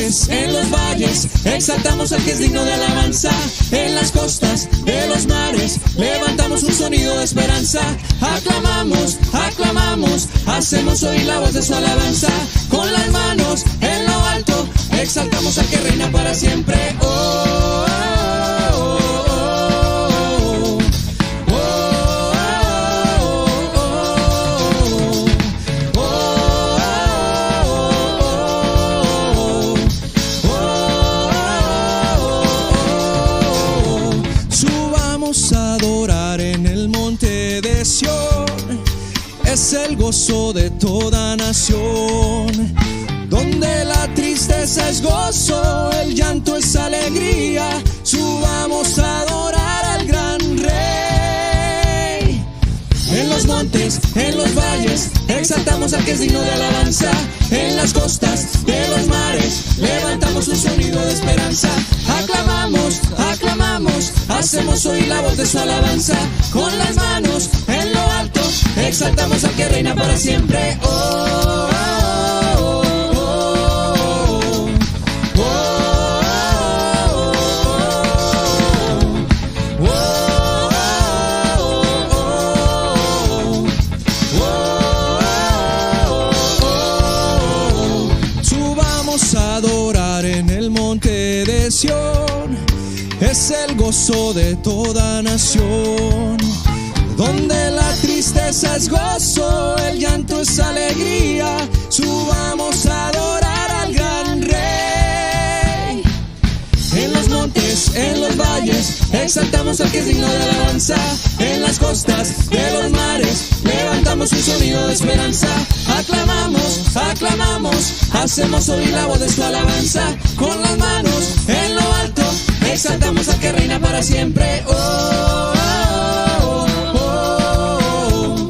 montes, en los valles, exaltamos al que es digno de alabanza. En las costas de los mares, levantamos un sonido de esperanza. Aclamamos, aclamamos, hacemos oír la voz de su alabanza. Con las manos en lo alto, exaltamos al que reina para siempre. Oh, oh, oh, oh, oh, oh, oh. Subamos a adorar en el monte de Sión, es el gozo de toda nación. Donde la tristeza es gozo, el llanto es alegría, subamos a adorar al gran Rey. En los montes, en los valles, exaltamos al que es digno de alabanza. En las costas de los mares, levantamos un sonido de esperanza. Aclamamos, aclamamos, hacemos oír la voz de su alabanza. Con las manos en lo alto, exaltamos al que reina para siempre. Oh, oh, oh, oh. Adorar en el monte de Sión, es el gozo de toda nación. Donde la tristeza es gozo, el llanto es alegría, subamos a adorar al gran Rey. En los montes, en los valles, exaltamos al que es digno de alabanza. En las costas de los mares, levantamos un sonido de esperanza. Aclamamos, aclamamos, hacemos oír la voz de su alabanza. Con las manos en lo alto, exaltamos al que reina para siempre. Oh, oh, oh, oh, oh.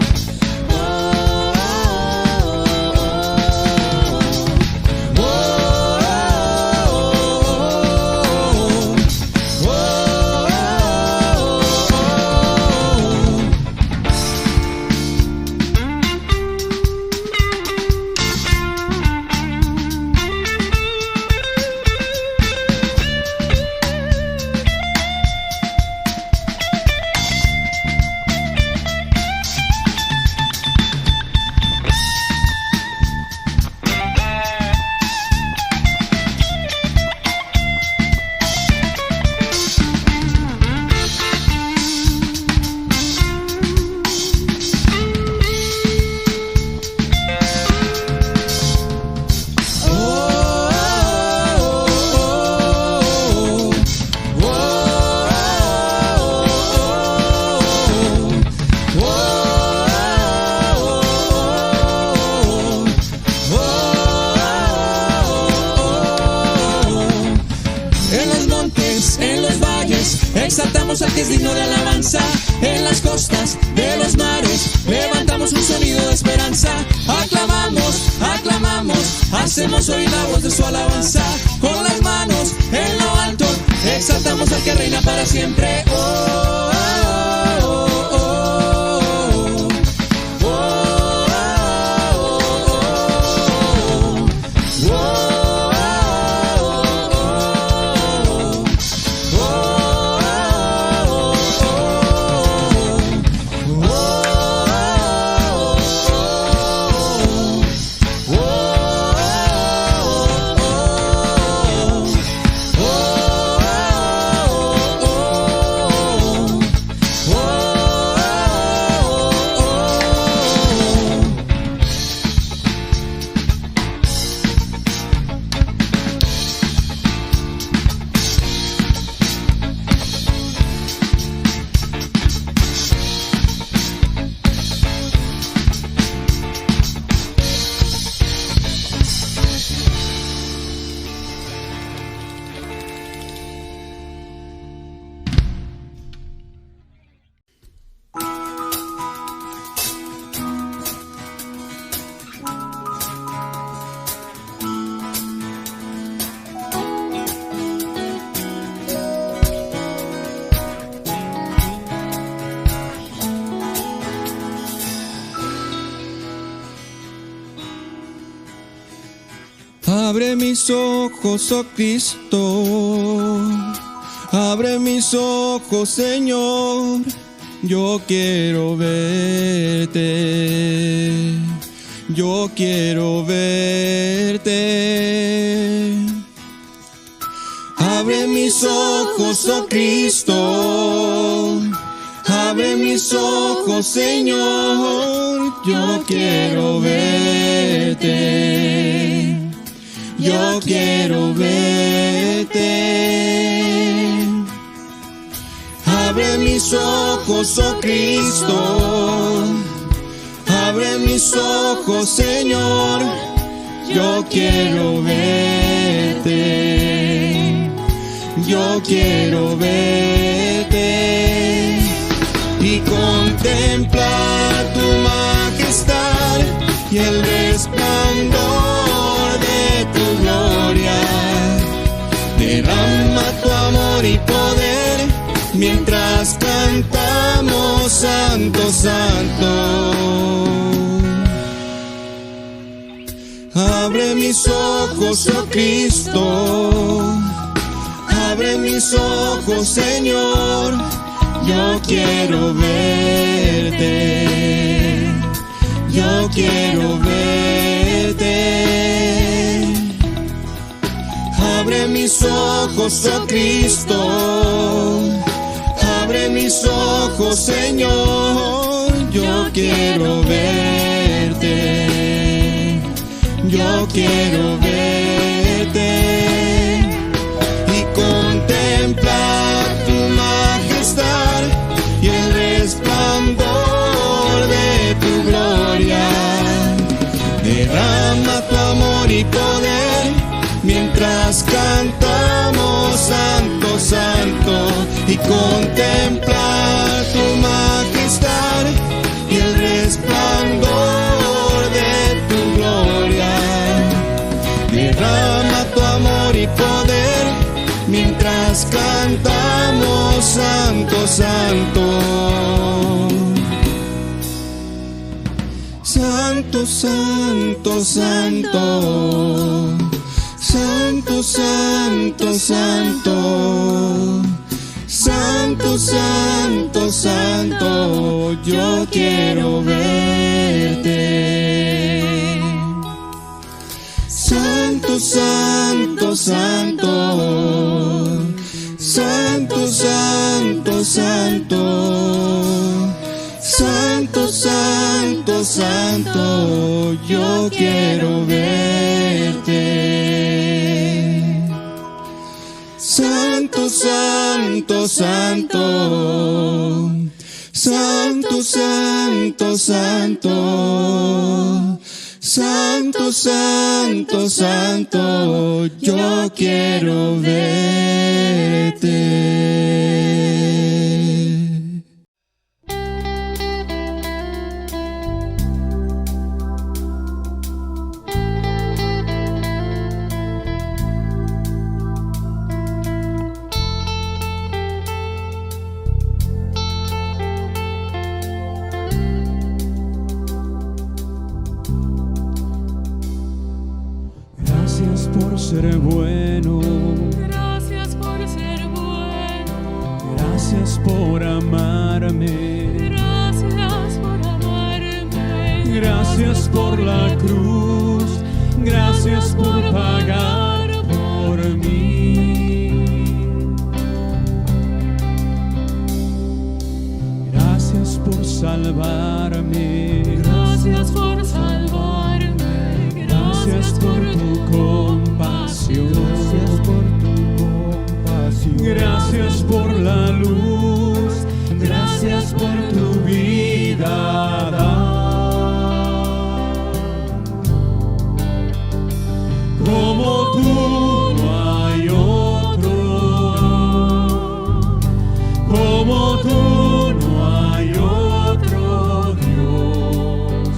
Exaltamos al que es digno de alabanza. En las costas de los mares, levantamos un sonido de esperanza. Aclamamos, aclamamos, hacemos oír la voz de su alabanza. Con las manos en lo alto, exaltamos al que reina para siempre. Oh, oh, oh, oh, oh. Abre mis ojos, oh Cristo, abre mis ojos, Señor, yo quiero verte, yo quiero verte. Abre mis ojos, oh Cristo, abre mis ojos, Señor, yo quiero verte, yo quiero verte. Abre mis ojos, oh Cristo, abre mis ojos, Señor, yo quiero verte, yo quiero verte y contemplar tu majestad y el resplandor de tu gloria. Derrama tu amor y poder mientras cantamos Santo, Santo. Abre mis ojos, oh Cristo, abre mis ojos, Señor, yo quiero verte, yo quiero verte. Abre mis ojos, oh Cristo, abre mis ojos, Señor, yo quiero verte, yo quiero verte y contemplar tu majestad y el resplandor de tu gloria. Derrama tu amor y poder mientras cantamos Santo, Santo y contemplar tu majestad y el resplandor de tu gloria. Derrama tu amor y poder mientras cantamos Santo, Santo. Santo, Santo, Santo. Santo, Santo, Santo. Santo, Santo, Santo, yo quiero verte. Santo, Santo, Santo. Santo, Santo, Santo. Santo, Santo, Santo, yo quiero verte. Santo, Santo, Santo. Santo, Santo, Santo. Santo, Santo, Santo, yo quiero verte. Gracias por ser bueno. Gracias por ser bueno. Gracias por amarme. Gracias por amarme. Gracias por la cruz. Gracias por pagar por mí. Gracias por salvarme. Gracias por salvarme. Gracias por tu compasión. Gracias por tu compasión. Gracias por la luz. Gracias por tu vida. Como tú no hay otro. Como tú no hay otro Dios.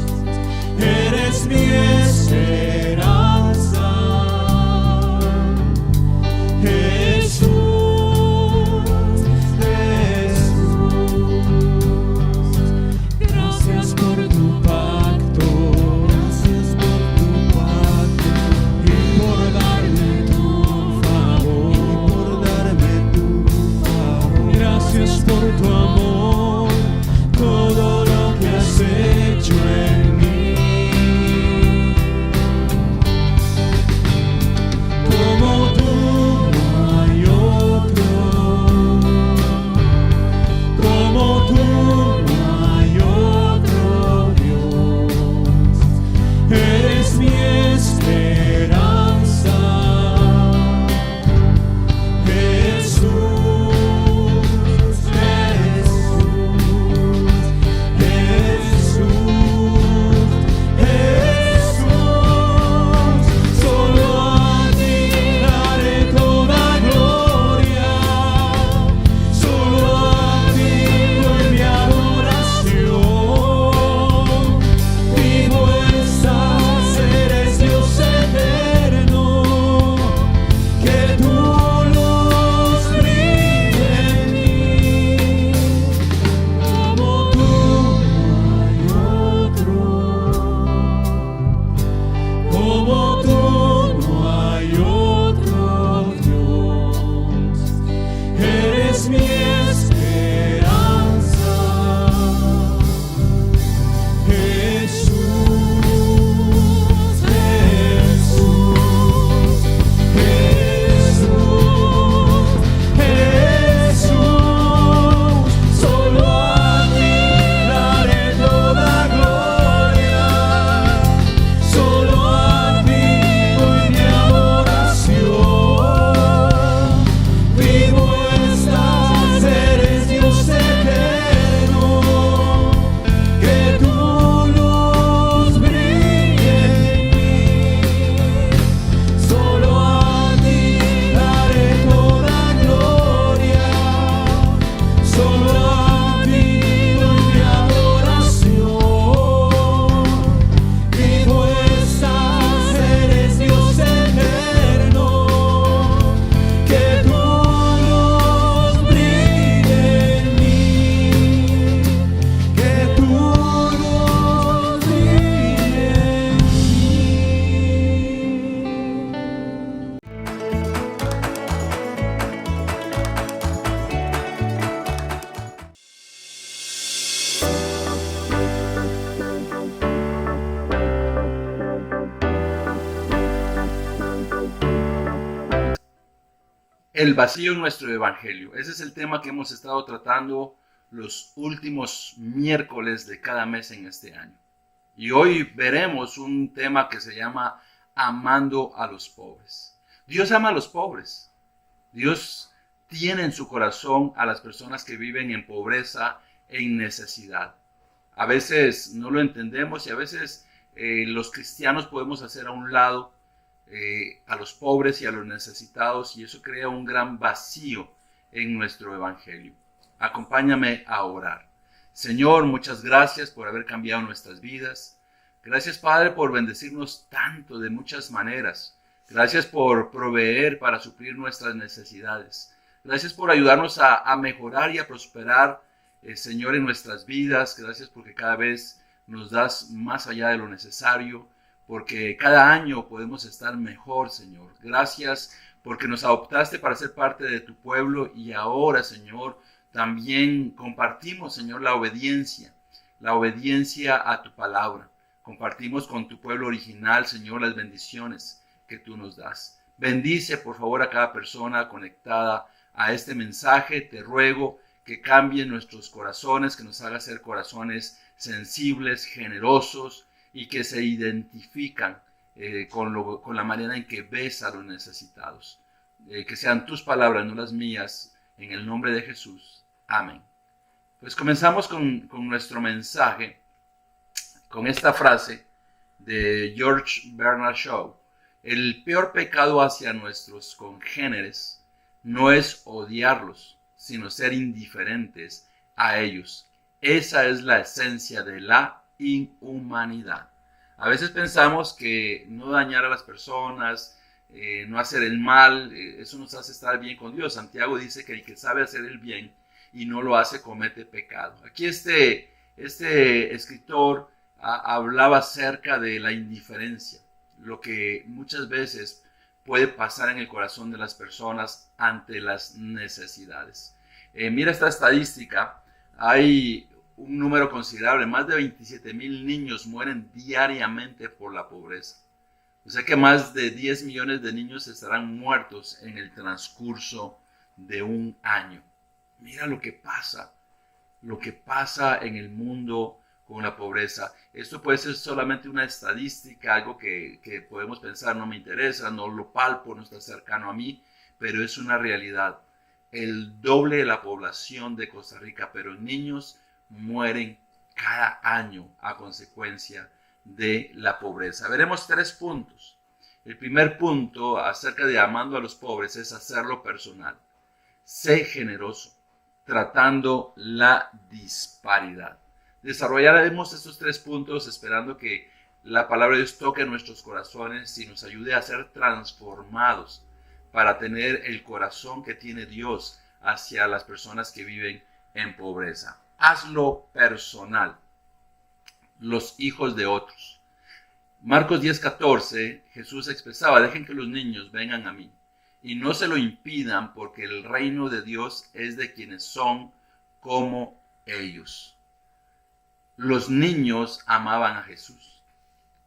el vacío en nuestro evangelio. Ese es el tema que hemos estado tratando los últimos miércoles de cada mes en este año. Y hoy veremos un tema que se llama amando a los pobres. Dios ama a los pobres. Dios tiene en su corazón a las personas que viven en pobreza e en necesidad. A veces no lo entendemos y a veces los cristianos podemos hacer a un lado a los pobres y a los necesitados, y eso crea un gran vacío en nuestro evangelio. Acompáñame a orar. Señor, muchas gracias por haber cambiado nuestras vidas. Gracias, Padre, por bendecirnos tanto de muchas maneras. Gracias por proveer para suplir nuestras necesidades. Gracias por ayudarnos a mejorar y a prosperar, Señor, en nuestras vidas. Gracias porque cada vez nos das más allá de lo necesario, porque cada año podemos estar mejor, Señor. Gracias porque nos adoptaste para ser parte de tu pueblo y ahora, Señor, también compartimos, Señor, la obediencia a tu palabra. Compartimos con tu pueblo original, Señor, las bendiciones que tú nos das. Bendice, por favor, a cada persona conectada a este mensaje. Te ruego que cambie nuestros corazones, que nos haga ser corazones sensibles, generosos, y que se identifican con la manera en que ves a los necesitados. Que sean tus palabras, no las mías, en el nombre de Jesús. Amén. Pues comenzamos con nuestro mensaje, con esta frase de George Bernard Shaw. El peor pecado hacia nuestros congéneres no es odiarlos, sino ser indiferentes a ellos. Esa es la esencia de la inhumanidad. A veces pensamos que no dañar a las personas, no hacer el mal, eso nos hace estar bien con Dios. Santiago dice que el que sabe hacer el bien y no lo hace comete pecado. Aquí este escritor hablaba acerca de la indiferencia, lo que muchas veces puede pasar en el corazón de las personas ante las necesidades. Mira esta estadística, hay un número considerable, más de 27,000 niños mueren diariamente por la pobreza. O sea que más de 10 millones de niños estarán muertos en el transcurso de un año. Mira lo que pasa en el mundo con la pobreza. Esto puede ser solamente una estadística, algo que podemos pensar, no me interesa, no lo palpo, no está cercano a mí, pero es una realidad. El doble de la población de Costa Rica, pero niños mueren cada año a consecuencia de la pobreza. Veremos 3 puntos. El primer punto acerca de amando a los pobres es hacerlo personal. Sé generoso, tratando la disparidad. Desarrollaremos estos 3 puntos esperando que la palabra de Dios toque nuestros corazones y nos ayude a ser transformados para tener el corazón que tiene Dios hacia las personas que viven en pobreza. Hazlo personal. Los hijos de otros. Marcos 10:14, Jesús expresaba: dejen que los niños vengan a mí y no se lo impidan, porque el reino de Dios es de quienes son como ellos. Los niños amaban a Jesús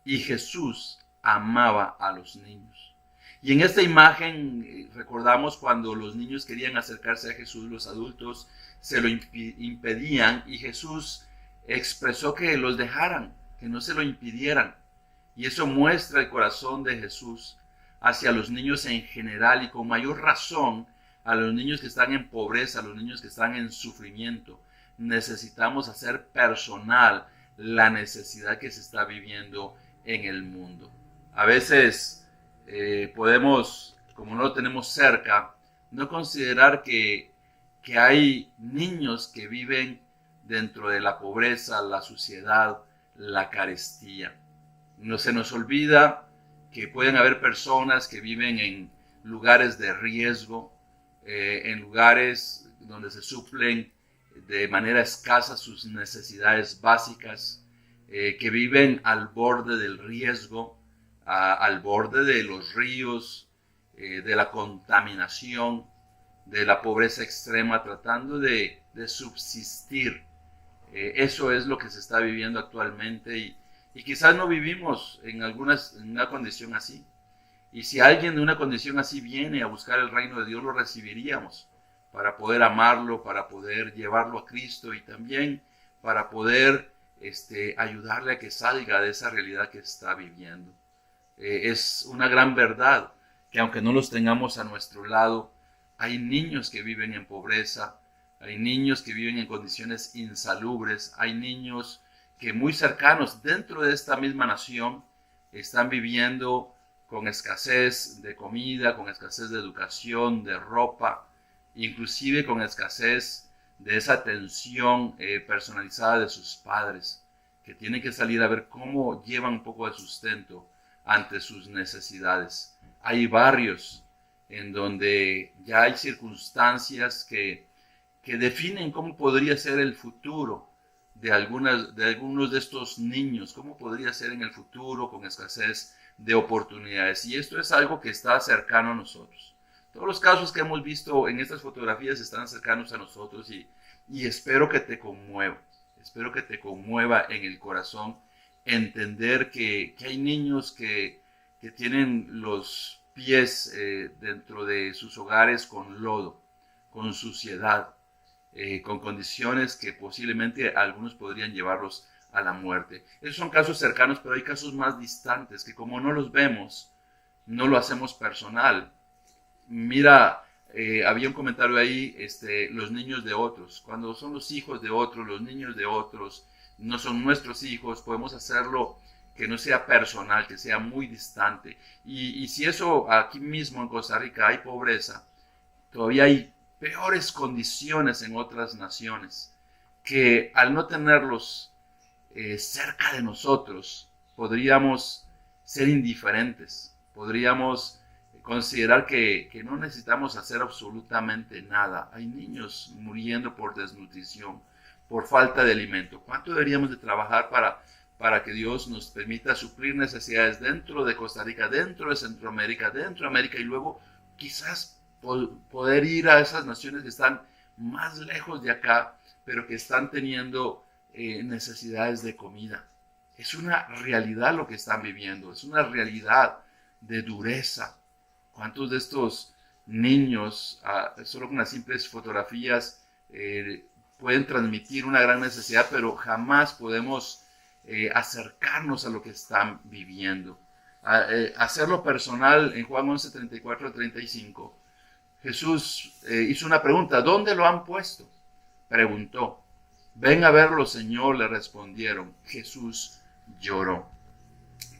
y Jesús amaba a los niños. Y en esta imagen recordamos cuando los niños querían acercarse a Jesús, los adultos se lo impedían y Jesús expresó que los dejaran, que no se lo impidieran. Y eso muestra el corazón de Jesús hacia los niños en general y con mayor razón a los niños que están en pobreza, a los niños que están en sufrimiento. Necesitamos hacer personal la necesidad que se está viviendo en el mundo. A veces podemos, como no lo tenemos cerca, no considerar que hay niños que viven dentro de la pobreza, la suciedad, la carestía. No se nos olvida que pueden haber personas que viven en lugares de riesgo, en lugares donde se suplen de manera escasa sus necesidades básicas, que viven al borde del riesgo, al borde de los ríos, de la contaminación, de la pobreza extrema, tratando de subsistir. Eso es lo que se está viviendo actualmente y quizás no vivimos en una condición así. Y si alguien de una condición así viene a buscar el reino de Dios, lo recibiríamos para poder amarlo, para poder llevarlo a Cristo y también para poder ayudarle a que salga de esa realidad que está viviendo. Es una gran verdad que aunque no los tengamos a nuestro lado, hay niños que viven en pobreza, hay niños que viven en condiciones insalubres, hay niños que muy cercanos dentro de esta misma nación están viviendo con escasez de comida, con escasez de educación, de ropa, inclusive con escasez de esa atención personalizada de sus padres, que tienen que salir a ver cómo llevan un poco de sustento ante sus necesidades. Hay barrios en donde ya hay circunstancias que definen cómo podría ser el futuro de algunos de estos niños, cómo podría ser en el futuro con escasez de oportunidades. Y esto es algo que está cercano a nosotros. Todos los casos que hemos visto en estas fotografías están cercanos a nosotros y espero que te conmueva. Espero que te conmueva en el corazón entender que hay niños que tienen los pies dentro de sus hogares con lodo, con suciedad, con condiciones que posiblemente algunos podrían llevarlos a la muerte. Esos son casos cercanos, pero hay casos más distantes que como no los vemos, no lo hacemos personal. Mira, había un comentario ahí, los niños de otros. Cuando son los hijos de otros, los niños de otros, no son nuestros hijos, podemos hacerlo que no sea personal, que sea muy distante. Y si eso aquí mismo en Costa Rica hay pobreza, todavía hay peores condiciones en otras naciones, que al no tenerlos cerca de nosotros, podríamos ser indiferentes, podríamos considerar que no necesitamos hacer absolutamente nada. Hay niños muriendo por desnutrición, por falta de alimento. ¿Cuánto deberíamos de trabajar para que Dios nos permita suplir necesidades dentro de Costa Rica, dentro de Centroamérica, dentro de América y luego quizás poder ir a esas naciones que están más lejos de acá, pero que están teniendo necesidades de comida? Es una realidad lo que están viviendo, es una realidad de dureza. ¿Cuántos de estos niños, solo con las simples fotografías, pueden transmitir una gran necesidad, pero jamás podemos acercarnos a lo que están viviendo? Hacerlo personal, en Juan 11, 34 al 35, Jesús hizo una pregunta: ¿dónde lo han puesto? Preguntó. Ven a verlo, Señor, le respondieron. Jesús lloró.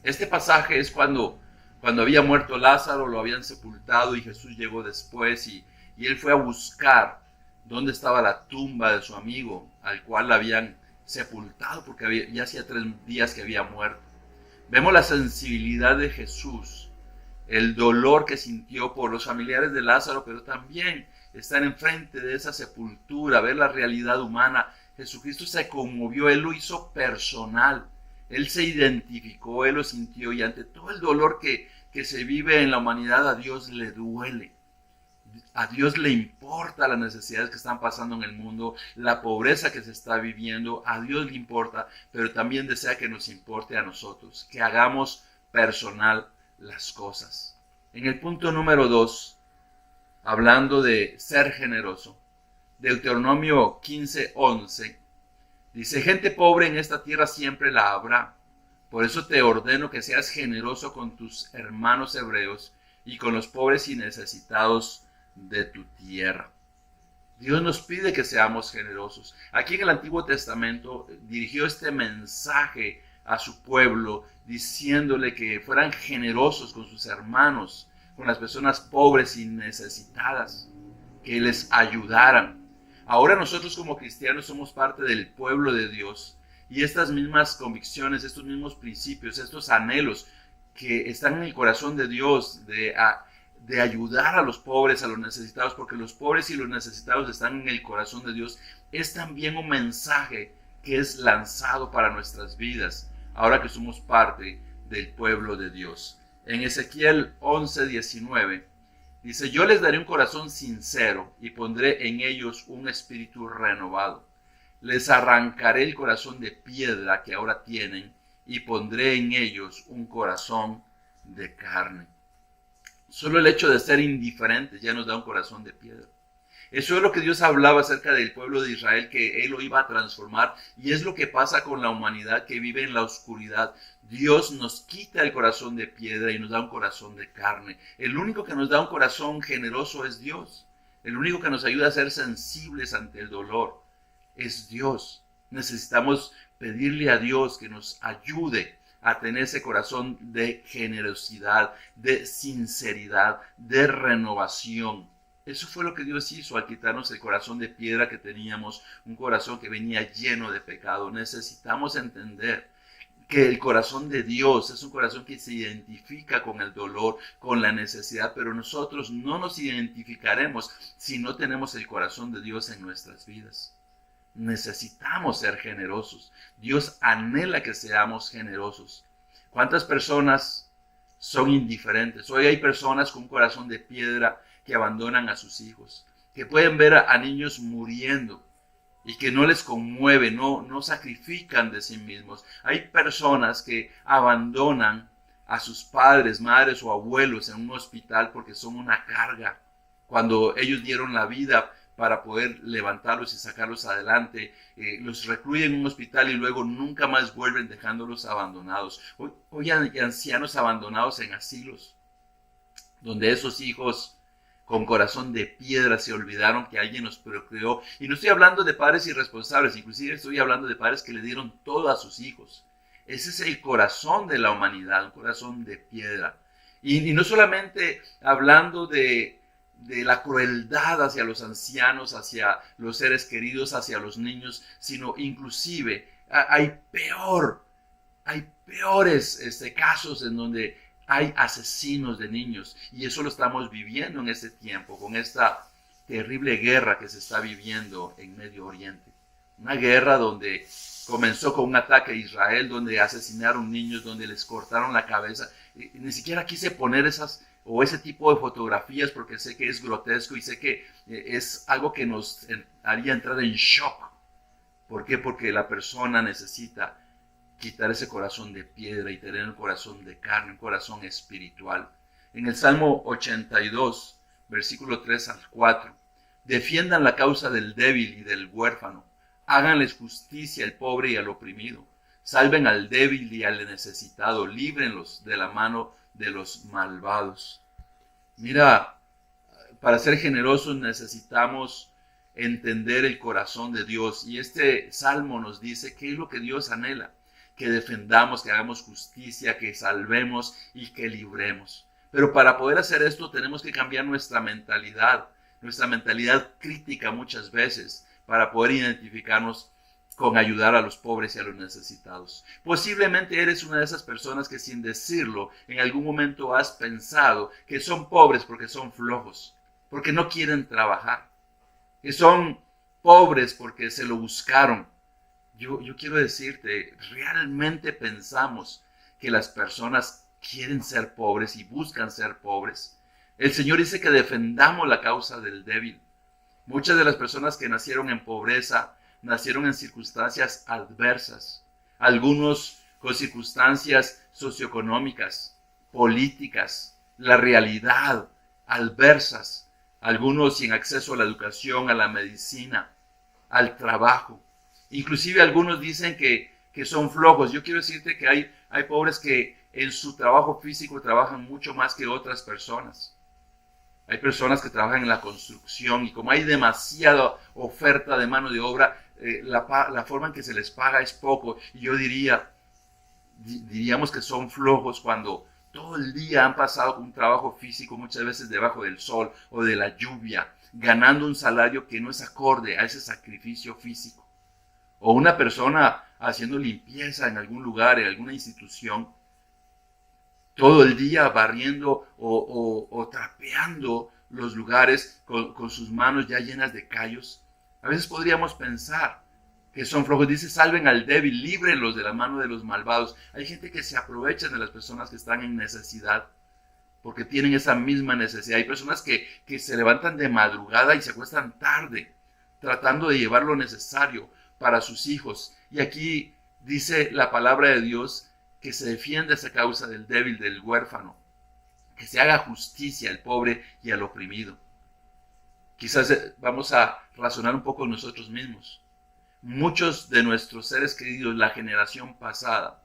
Este pasaje es cuando había muerto Lázaro, lo habían sepultado y Jesús llegó después y él fue a buscar dónde estaba la tumba de su amigo, al cual la habían sepultado porque ya hacía 3 días que había muerto. Vemos la sensibilidad de Jesús, el dolor que sintió por los familiares de Lázaro, pero también estar enfrente de esa sepultura, ver la realidad humana. Jesucristo se conmovió, Él lo hizo personal, Él se identificó, Él lo sintió, y ante todo el dolor que se vive en la humanidad, a Dios le duele. A Dios le importa las necesidades que están pasando en el mundo, la pobreza que se está viviendo, a Dios le importa, pero también desea que nos importe a nosotros, que hagamos personal las cosas. En el punto número 2, hablando de ser generoso, Deuteronomio 15:11, dice: gente pobre en esta tierra siempre la habrá. Por eso te ordeno que seas generoso con tus hermanos hebreos y con los pobres y necesitados de tu tierra. Dios nos pide que seamos generosos. Aquí en el Antiguo Testamento dirigió este mensaje a su pueblo, diciéndole que fueran generosos con sus hermanos, con las personas pobres y necesitadas, que les ayudaran. Ahora nosotros como cristianos somos parte del pueblo de Dios, y estas mismas convicciones, estos mismos principios, estos anhelos que están en el corazón de Dios de ayudar a los pobres, a los necesitados, porque los pobres y los necesitados están en el corazón de Dios, es también un mensaje que es lanzado para nuestras vidas, ahora que somos parte del pueblo de Dios. En Ezequiel 11:19 dice: yo les daré un corazón sincero y pondré en ellos un espíritu renovado. Les arrancaré el corazón de piedra que ahora tienen y pondré en ellos un corazón de carne. Solo el hecho de ser indiferentes ya nos da un corazón de piedra. Eso es lo que Dios hablaba acerca del pueblo de Israel, que Él lo iba a transformar, y es lo que pasa con la humanidad que vive en la oscuridad. Dios nos quita el corazón de piedra y nos da un corazón de carne. El único que nos da un corazón generoso es Dios. El único que nos ayuda a ser sensibles ante el dolor es Dios. Necesitamos pedirle a Dios que nos ayude a tener ese corazón de generosidad, de sinceridad, de renovación. Eso fue lo que Dios hizo al quitarnos el corazón de piedra que teníamos, un corazón que venía lleno de pecado. Necesitamos entender que el corazón de Dios es un corazón que se identifica con el dolor, con la necesidad, pero nosotros no nos identificaremos si no tenemos el corazón de Dios en nuestras vidas. Necesitamos ser generosos. Dios anhela que seamos generosos. ¿Cuántas personas son indiferentes? Hoy hay personas con un corazón de piedra que abandonan a sus hijos, que pueden ver a niños muriendo y que no les conmueve, no sacrifican de sí mismos. Hay personas que abandonan a sus padres, madres o abuelos en un hospital porque son una carga. Cuando ellos dieron la vida para poder levantarlos y sacarlos adelante, los recluyen en un hospital y luego nunca más vuelven dejándolos abandonados. Hoy hay ancianos abandonados en asilos, donde esos hijos con corazón de piedra se olvidaron que alguien los procreó. Y no estoy hablando de padres irresponsables, inclusive estoy hablando de padres que le dieron todo a sus hijos. Ese es el corazón de la humanidad, un corazón de piedra. Y no solamente hablando de la crueldad hacia los ancianos, hacia los seres queridos, hacia los niños, sino inclusive hay peores casos en donde hay asesinos de niños, y eso lo estamos viviendo en este tiempo, con esta terrible guerra que se está viviendo en Medio Oriente. Una guerra donde comenzó con un ataque a Israel, donde asesinaron niños, donde les cortaron la cabeza. Ni siquiera quise poner ese tipo de fotografías porque sé que es grotesco y sé que es algo que nos haría entrar en shock. ¿Por qué? Porque la persona necesita quitar ese corazón de piedra y tener un corazón de carne, un corazón espiritual. En el Salmo 82, versículo 3 al 4, defiendan la causa del débil y del huérfano, háganles justicia al pobre y al oprimido, salven al débil y al necesitado, líbrenlos de la mano de los malvados. Mira, para ser generosos necesitamos entender el corazón de Dios, y este salmo nos dice qué es lo que Dios anhela: que defendamos, que hagamos justicia, que salvemos y que libremos. Pero para poder hacer esto tenemos que cambiar nuestra mentalidad crítica muchas veces, para poder identificarnos con ayudar a los pobres y a los necesitados. Posiblemente eres una de esas personas que, sin decirlo, en algún momento has pensado que son pobres porque son flojos, porque no quieren trabajar, que son pobres porque se lo buscaron. Yo quiero decirte, realmente pensamos que las personas quieren ser pobres y buscan ser pobres. El Señor dice que defendamos la causa del débil. Muchas de las personas que nacieron en pobreza nacieron en circunstancias adversas. Algunos con circunstancias socioeconómicas, políticas, la realidad, adversas. Algunos sin acceso a la educación, a la medicina, al trabajo. Inclusive algunos dicen que son flojos. Yo quiero decirte que hay pobres que en su trabajo físico trabajan mucho más que otras personas. Hay personas que trabajan en la construcción y como hay demasiada oferta de mano de obra, la forma en que se les paga es poco. Y yo diríamos que son flojos cuando todo el día han pasado con un trabajo físico, muchas veces debajo del sol o de la lluvia, ganando un salario que no es acorde a ese sacrificio físico. O una persona haciendo limpieza en algún lugar, en alguna institución, todo el día barriendo o trapeando los lugares con sus manos ya llenas de callos. A veces podríamos pensar que son flojos. Dice, salven al débil, líbrenlos de la mano de los malvados. Hay gente que se aprovecha de las personas que están en necesidad porque tienen esa misma necesidad. Hay personas que se levantan de madrugada y se acuestan tarde tratando de llevar lo necesario para sus hijos. Y aquí dice la palabra de Dios que se defiende esa causa del débil, del huérfano. que se haga justicia al pobre y al oprimido. Quizás vamos a razonar un poco nosotros mismos. Muchos de nuestros seres queridos, la generación pasada,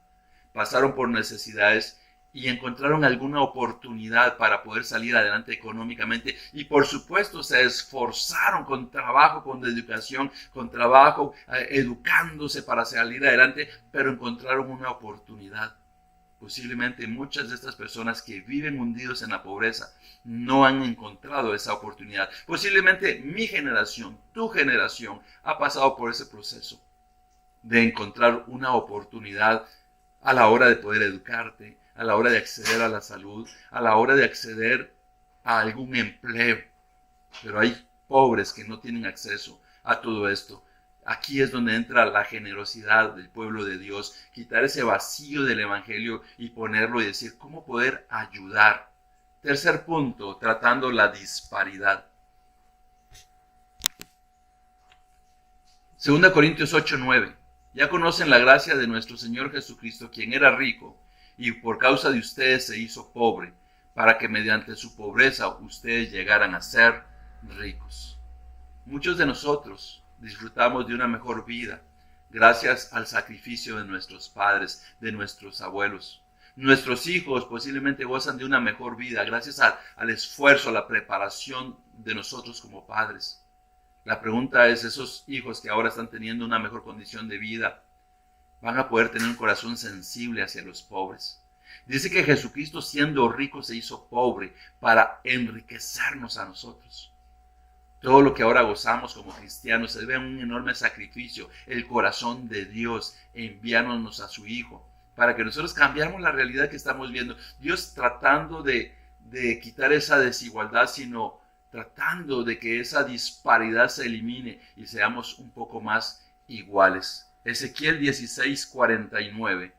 pasaron por necesidades y encontraron alguna oportunidad para poder salir adelante económicamente, y por supuesto se esforzaron con trabajo, con dedicación, con trabajo, educándose para salir adelante, pero encontraron una oportunidad. Posiblemente muchas de estas personas que viven hundidos en la pobreza no han encontrado esa oportunidad. Posiblemente mi generación, tu generación, ha pasado por ese proceso de encontrar una oportunidad a la hora de poder educarte, a la hora de acceder a la salud, a la hora de acceder a algún empleo. Pero hay pobres que no tienen acceso a todo esto. Aquí es donde entra la generosidad del pueblo de Dios, quitar ese vacío del evangelio y ponerlo y decir cómo poder ayudar. Tercer punto, tratando la disparidad. 2 Corintios 8:9. Ya conocen la gracia de nuestro Señor Jesucristo, quien era rico y por causa de ustedes se hizo pobre, para que mediante su pobreza ustedes llegaran a ser ricos. Muchos de nosotros disfrutamos de una mejor vida gracias al sacrificio de nuestros padres, de nuestros abuelos. Nuestros hijos posiblemente gozan de una mejor vida gracias al esfuerzo, a la preparación de nosotros como padres. La pregunta es, esos hijos que ahora están teniendo una mejor condición de vida, ¿van a poder tener un corazón sensible hacia los pobres? Dice que Jesucristo, siendo rico, se hizo pobre para enriquecernos a nosotros. Todo lo que ahora gozamos como cristianos se debe a un enorme sacrificio, el corazón de Dios enviándonos a su Hijo, para que nosotros cambiemos la realidad que estamos viendo. Dios tratando de quitar esa desigualdad, sino tratando de que esa disparidad se elimine y seamos un poco más iguales. Ezequiel 16:49.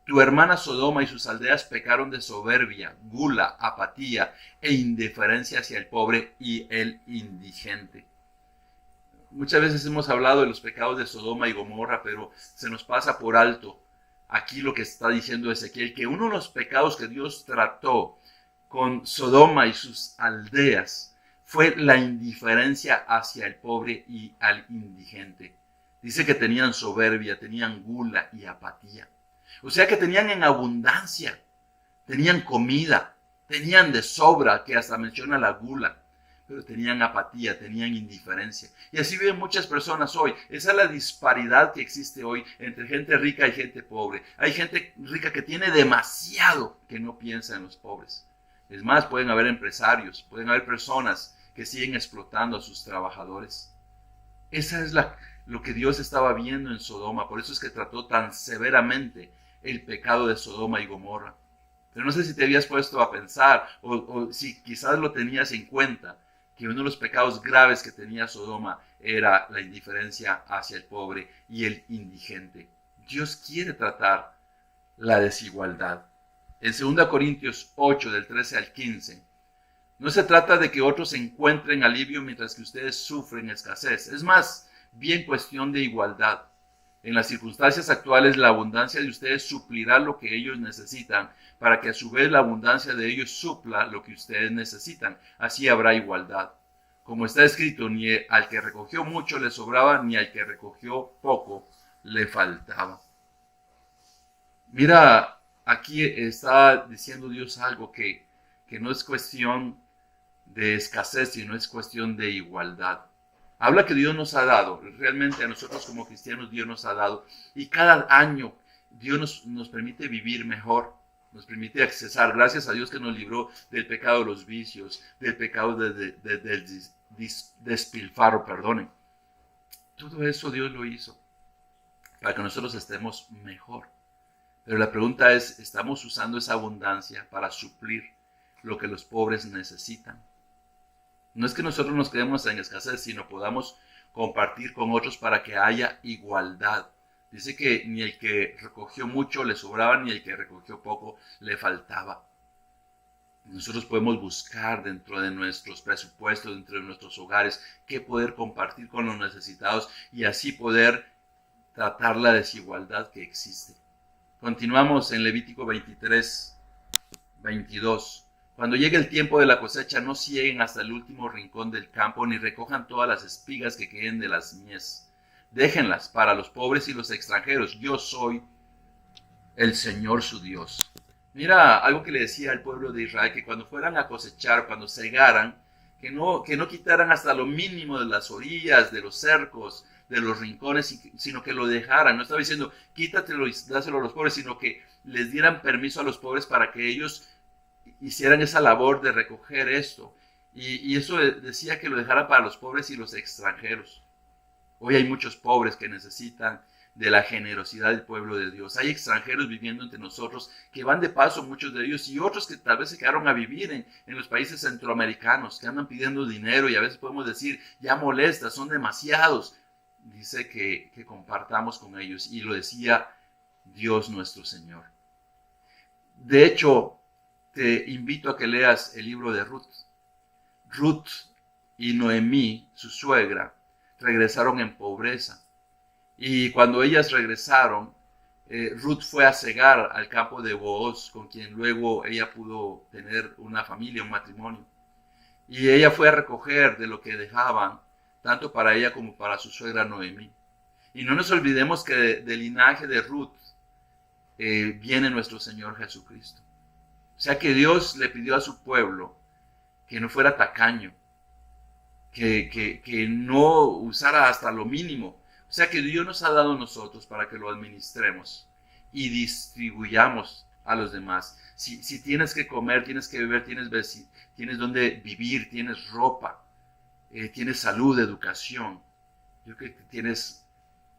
Tu hermana Sodoma y sus aldeas pecaron de soberbia, gula, apatía e indiferencia hacia el pobre y el indigente. Muchas veces hemos hablado de los pecados de Sodoma y Gomorra, pero se nos pasa por alto aquí lo que está diciendo Ezequiel, que uno de los pecados que Dios trató con Sodoma y sus aldeas fue la indiferencia hacia el pobre y al indigente. Dice que tenían soberbia, tenían gula y apatía. O sea que tenían en abundancia, tenían comida, tenían de sobra, que hasta menciona la gula, pero tenían apatía, tenían indiferencia. Y así viven muchas personas hoy. Esa es la disparidad que existe hoy entre gente rica y gente pobre. Hay gente rica que tiene demasiado que no piensa en los pobres. Es más, pueden haber empresarios, pueden haber personas que siguen explotando a sus trabajadores. Esa es lo que Dios estaba viendo en Sodoma. Por eso es que trató tan severamente el pecado de Sodoma y Gomorra. Pero no sé si te habías puesto a pensar o si quizás lo tenías en cuenta, que uno de los pecados graves que tenía Sodoma era la indiferencia hacia el pobre y el indigente. Dios quiere tratar la desigualdad. En 2 Corintios 8, del 13 al 15, no se trata de que otros encuentren alivio mientras que ustedes sufren escasez. Es más bien cuestión de igualdad. En las circunstancias actuales, la abundancia de ustedes suplirá lo que ellos necesitan, para que a su vez la abundancia de ellos supla lo que ustedes necesitan. Así habrá igualdad. Como está escrito, ni al que recogió mucho le sobraba, ni al que recogió poco le faltaba. Mira, aquí está diciendo Dios algo que no es cuestión de escasez, sino es cuestión de igualdad. Habla que Dios nos ha dado, realmente a nosotros como cristianos Dios nos ha dado, y cada año Dios nos permite vivir mejor, nos permite accesar, gracias a Dios que nos libró del pecado de los vicios, del pecado del despilfarro, perdonen. Todo eso Dios lo hizo para que nosotros estemos mejor. Pero la pregunta es, ¿estamos usando esa abundancia para suplir lo que los pobres necesitan? No es que nosotros nos quedemos en escasez, sino podamos compartir con otros para que haya igualdad. Dice que ni el que recogió mucho le sobraba, ni el que recogió poco le faltaba. Nosotros podemos buscar dentro de nuestros presupuestos, dentro de nuestros hogares, qué poder compartir con los necesitados y así poder tratar la desigualdad que existe. Continuamos en Levítico 23, 22. Cuando llegue el tiempo de la cosecha, no cieguen hasta el último rincón del campo, ni recojan todas las espigas que queden de las mies. Déjenlas para los pobres y los extranjeros. Yo soy el Señor su Dios. Mira algo que le decía al pueblo de Israel, que cuando fueran a cosechar, cuando segaran, que no quitaran hasta lo mínimo de las orillas, de los cercos, de los rincones, sino que lo dejaran. No estaba diciendo, quítatelo y dáselo a los pobres, sino que les dieran permiso a los pobres para que ellos hicieran esa labor de recoger esto. Y eso decía que lo dejara para los pobres y los extranjeros. Hoy hay muchos pobres que necesitan de la generosidad del pueblo de Dios. Hay extranjeros viviendo entre nosotros que van de paso, muchos de ellos, y otros que tal vez se quedaron a vivir en los países centroamericanos, que andan pidiendo dinero y a veces podemos decir, ya molestas, son demasiados. Dice que compartamos con ellos, y lo decía Dios nuestro Señor. De hecho, te invito a que leas el libro de Ruth. Ruth y Noemí, su suegra, regresaron en pobreza. Y cuando ellas regresaron, Ruth fue a cegar al campo de Booz, con quien luego ella pudo tener una familia, un matrimonio. Y ella fue a recoger de lo que dejaban, tanto para ella como para su suegra Noemí. Y no nos olvidemos que del linaje de Ruth viene nuestro Señor Jesucristo. O sea que Dios le pidió a su pueblo que no fuera tacaño, que no usara hasta lo mínimo. O sea que Dios nos ha dado a nosotros para que lo administremos y distribuyamos a los demás. Si tienes que comer, tienes que beber, tienes donde vivir, tienes ropa, tienes salud, educación. Yo creo que tienes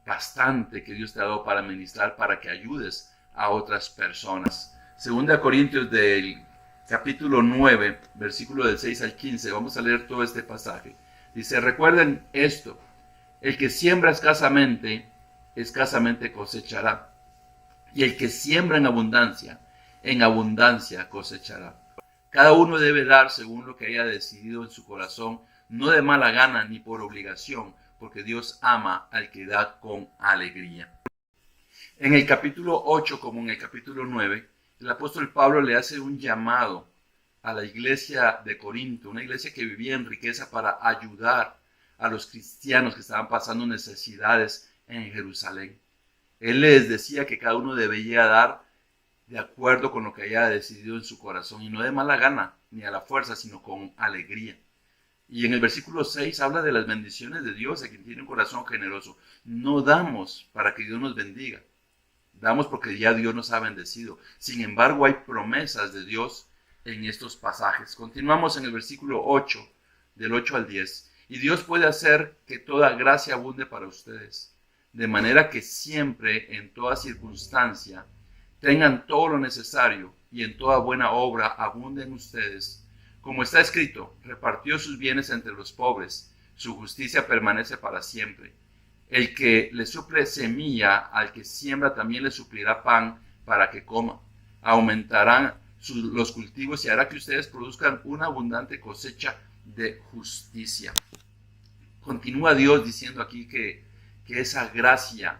bastante que Dios te ha dado para administrar, para que ayudes a otras personas. 2 Corintios del capítulo 9, versículo del 6 al 15. Vamos a leer todo este pasaje. Dice, recuerden esto. El que siembra escasamente cosechará. Y el que siembra en abundancia cosechará. Cada uno debe dar según lo que haya decidido en su corazón, no de mala gana ni por obligación, porque Dios ama al que da con alegría. En el capítulo 8, como en el capítulo 9, el apóstol Pablo le hace un llamado a la iglesia de Corinto, una iglesia que vivía en riqueza, para ayudar a los cristianos que estaban pasando necesidades en Jerusalén. Él les decía que cada uno debía dar de acuerdo con lo que haya decidido en su corazón, y no de mala gana ni a la fuerza, sino con alegría. Y en el versículo 6 habla de las bendiciones de Dios a quien tiene un corazón generoso. No damos para que Dios nos bendiga, damos porque ya Dios nos ha bendecido. Sin embargo, hay promesas de Dios en estos pasajes. Continuamos en el versículo 8, del 8 al 10. Y Dios puede hacer que toda gracia abunde para ustedes, de manera que siempre, en toda circunstancia, tengan todo lo necesario y en toda buena obra abunden ustedes. Como está escrito, repartió sus bienes entre los pobres, su justicia permanece para siempre. El que le suple semilla al que siembra también le suplirá pan para que coma. Aumentarán los cultivos y hará que ustedes produzcan una abundante cosecha de justicia. Continúa Dios diciendo aquí que esa gracia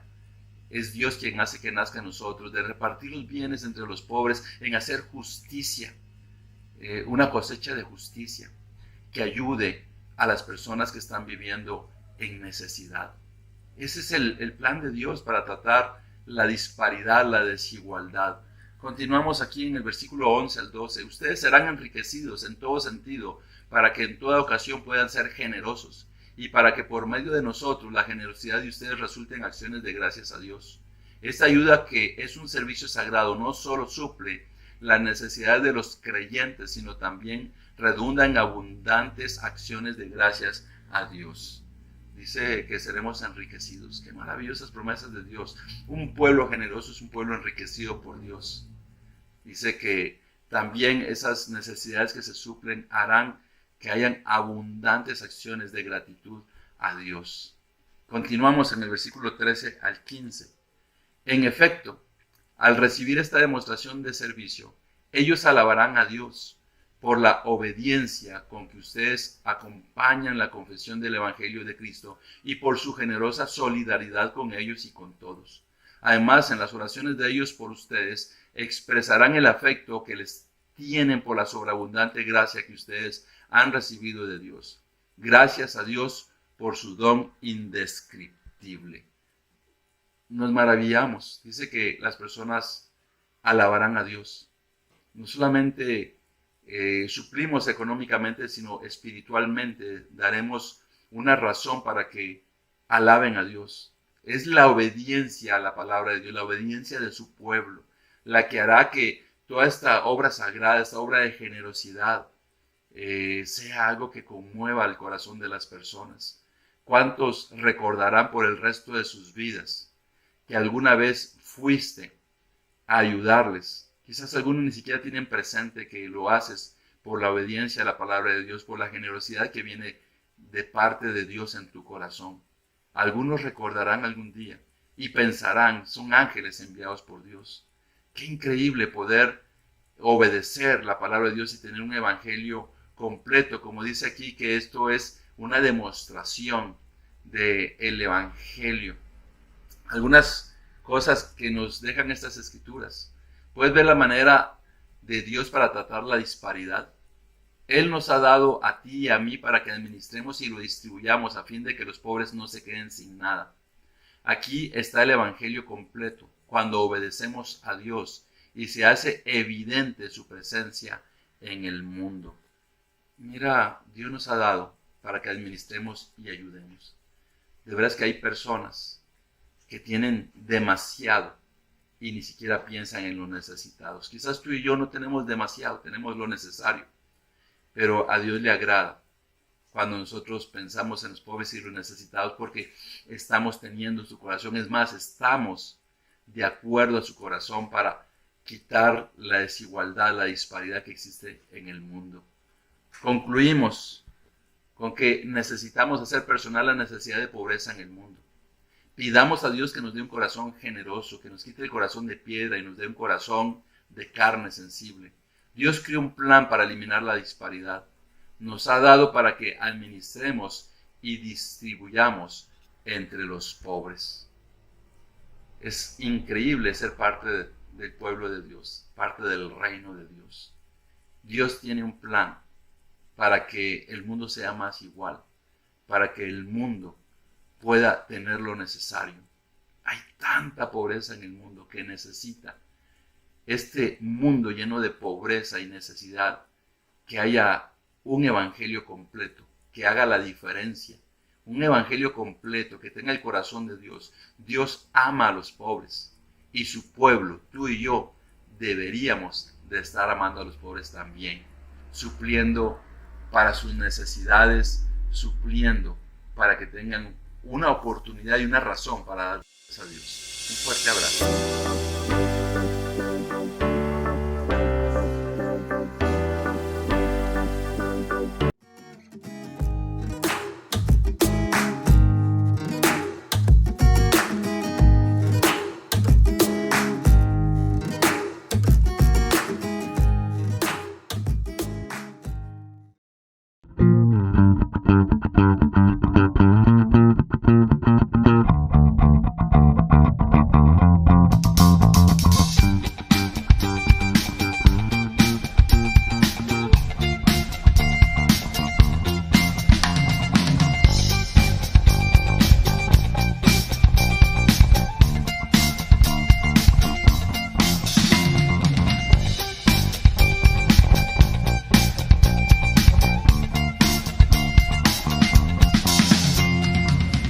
es Dios quien hace que nazca en nosotros, de repartir los bienes entre los pobres, en hacer justicia, una cosecha de justicia que ayude a las personas que están viviendo en necesidad. Ese es el plan de Dios para tratar la disparidad, la desigualdad. Continuamos aquí en el versículo 11 al 12. Ustedes serán enriquecidos en todo sentido, para que en toda ocasión puedan ser generosos, y para que por medio de nosotros la generosidad de ustedes resulte en acciones de gracias a Dios. Esta ayuda, que es un servicio sagrado, no solo suple las necesidades de los creyentes, sino también redunda en abundantes acciones de gracias a Dios. Dice que seremos enriquecidos. Qué maravillosas promesas de Dios. Un pueblo generoso es un pueblo enriquecido por Dios. Dice que también esas necesidades que se suplen harán que hayan abundantes acciones de gratitud a Dios. Continuamos en el versículo 13 al 15. En efecto, al recibir esta demostración de servicio, ellos alabarán a Dios por la obediencia con que ustedes acompañan la confesión del Evangelio de Cristo y por su generosa solidaridad con ellos y con todos. Además, en las oraciones de ellos por ustedes, expresarán el afecto que les tienen por la sobreabundante gracia que ustedes han recibido de Dios. Gracias a Dios por su don indescriptible. Nos maravillamos. Dice que las personas alabarán a Dios. No solamente suplimos económicamente, sino espiritualmente daremos una razón para que alaben a Dios. Es la obediencia a la palabra de Dios, la obediencia de su pueblo, la que hará que toda esta obra sagrada, esta obra de generosidad, sea algo que conmueva el corazón de las personas. ¿Cuántos recordarán por el resto de sus vidas que alguna vez fuiste a ayudarles? Quizás algunos ni siquiera tienen presente que lo haces por la obediencia a la palabra de Dios, por la generosidad que viene de parte de Dios en tu corazón. Algunos recordarán algún día y pensarán, son ángeles enviados por Dios. Qué increíble poder obedecer la palabra de Dios y tener un evangelio completo, como dice aquí, que esto es una demostración del evangelio. Algunas cosas que nos dejan estas escrituras. Puedes ver la manera de Dios para tratar la disparidad. Él nos ha dado a ti y a mí para que administremos y lo distribuyamos a fin de que los pobres no se queden sin nada. Aquí está el evangelio completo, cuando obedecemos a Dios y se hace evidente su presencia en el mundo. Mira, Dios nos ha dado para que administremos y ayudemos. De veras que hay personas que tienen demasiado y ni siquiera piensan en los necesitados. Quizás tú y yo no tenemos demasiado, tenemos lo necesario, pero a Dios le agrada cuando nosotros pensamos en los pobres y los necesitados, porque estamos teniendo su corazón. Es más, estamos de acuerdo a su corazón para quitar la desigualdad, la disparidad que existe en el mundo. Concluimos con que necesitamos hacer personal la necesidad de pobreza en el mundo. Pidamos a Dios que nos dé un corazón generoso, que nos quite el corazón de piedra y nos dé un corazón de carne sensible. Dios creó un plan para eliminar la disparidad. Nos ha dado para que administremos y distribuyamos entre los pobres. Es increíble ser parte del pueblo de Dios, parte del reino de Dios. Dios tiene un plan para que el mundo sea más igual, para que el mundo pueda tener lo necesario. Hay tanta pobreza en el mundo que necesita este mundo lleno de pobreza y necesidad, que haya un evangelio completo, que haga la diferencia. Un evangelio completo, que tenga el corazón de Dios. Dios ama a los pobres y su pueblo, tú y yo, deberíamos de estar amando a los pobres también, supliendo para sus necesidades, supliendo para que tengan una oportunidad y una razón para dar gracias a Dios. Un fuerte abrazo.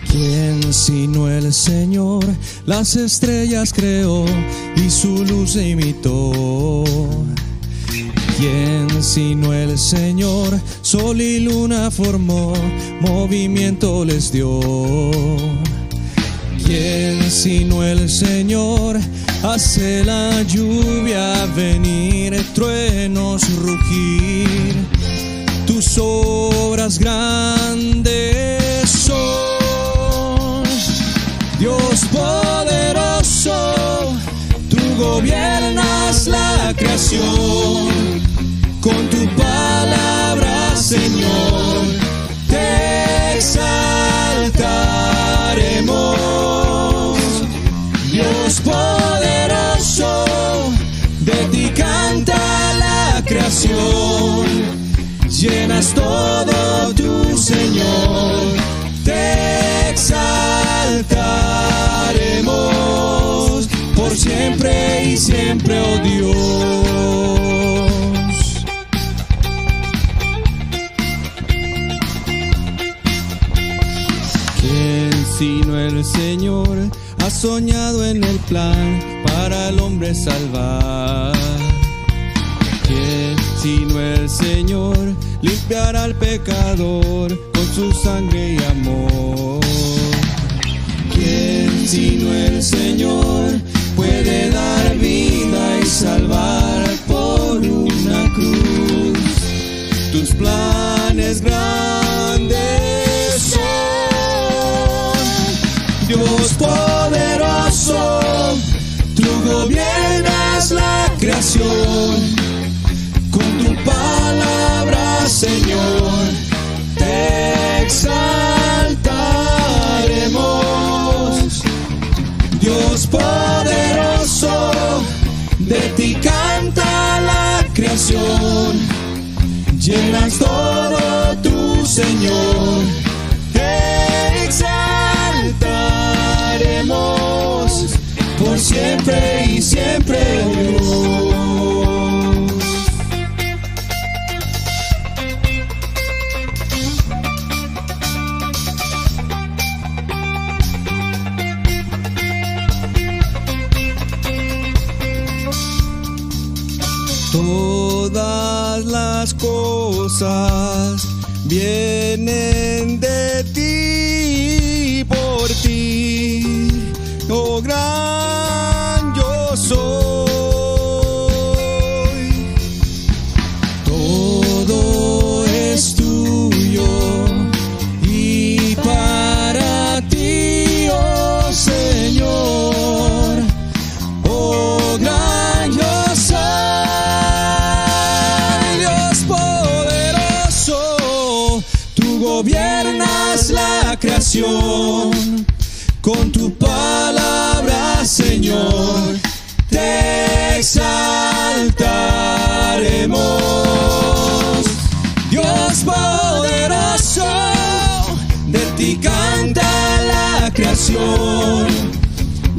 ¿Quién sino el Señor las estrellas creó y su luz imitó? ¿Quién sino el Señor sol y luna formó, movimiento les dio? ¿Quién sino el Señor hace la lluvia venir, truenos rugir? Tus obras grandes son. Dios poderoso, tú gobiernas la creación. Con tu palabra, Señor, te exaltaremos. Dios poderoso, de ti canta la creación. creación. Llenas todo tu Señor, te exaltaremos por siempre y siempre, oh Dios. ¿Quién sino el Señor ha soñado en el plan para el hombre salvar? ¿Quién sino el Señor limpiará al pecador con su sangre y amor? ¿Quién sino el Señor puede dar vida y salvar por una cruz? Tus planes grandes son, Dios poderoso, tú gobiernas la creación. Con tu palabra, Señor, te exaltaremos. Dios poderoso, de ti canta la creación. Llenas todo tu Señor, te exaltaremos por siempre y siempre, Dios. Todas las cosas vienen de ti, por ti, oh gran yo soy. Todo es tuyo y para ti, oh Señor, oh gran yo soy. Gobiernas la creación, con tu palabra, Señor, te exaltaremos. Dios poderoso, de ti canta la creación.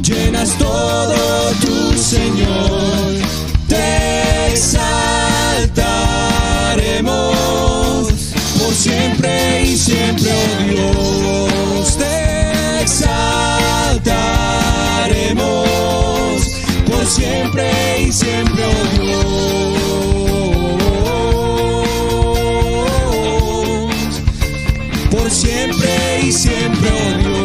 Llenas todo tu Señor, te exaltaremos por siempre y siempre, oh Dios, te exaltaremos por siempre y siempre, oh Dios, por siempre y siempre, oh Dios.